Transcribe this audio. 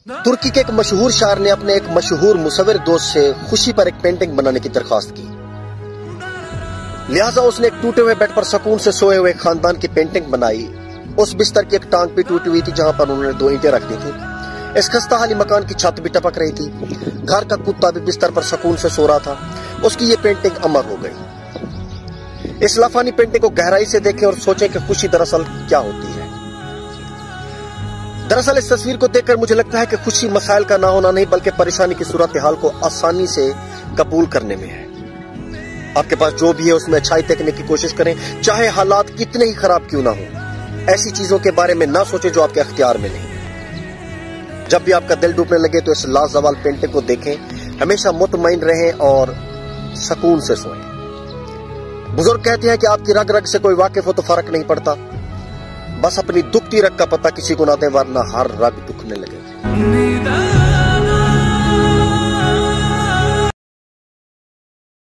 ترکی کے ایک مشہور شاعر نے اپنے ایک مشہور مصور دوست سے خوشی پر ایک پینٹنگ بنانے کی درخواست کی، لہٰذا اس نے ایک ٹوٹے ہوئے بیڈ پر سکون سے سوئے ہوئے خاندان کی پینٹنگ بنائی۔ اس بستر کی ایک ٹانگ بھی ٹوٹی ہوئی تھی جہاں پر انہوں نے 2 اینٹیں رکھ دی تھی۔ اس خستہ حالی مکان کی چھت بھی ٹپک رہی تھی۔ گھر کا کتا بھی بستر پر سکون سے سو رہا تھا۔ اس کی یہ پینٹنگ امر ہو گئی۔ اس لافانی پینٹنگ کو گہرائی سے دیکھیں اور سوچیں کہ خوشی دراصل کیا ہوتی ہے۔ دراصل اس تصویر کو دیکھ کر مجھے لگتا ہے کہ خوشی مسائل کا نہ ہونا نہیں بلکہ پریشانی کی صورتحال کو آسانی سے قبول کرنے میں ہے۔ آپ کے پاس جو بھی ہے اس میں اچھائی دیکھنے کی کوشش کریں، چاہے حالات کتنے ہی خراب کیوں نہ ہوں۔ ایسی چیزوں کے بارے میں نہ سوچیں جو آپ کے اختیار میں نہیں۔ جب بھی آپ کا دل ڈوبنے لگے تو اس لازوال پینٹنگ کو دیکھیں، ہمیشہ مطمئن رہیں اور سکون سے سوئیں۔ بزرگ کہتے ہیں کہ آپ کی رگ رگ سے کوئی واقف ہو تو فرق نہیں پڑتا، بس اپنی دکھتی رگ کا پتہ کسی کو نہ دیں ورنہ ہر رگ دکھنے لگے۔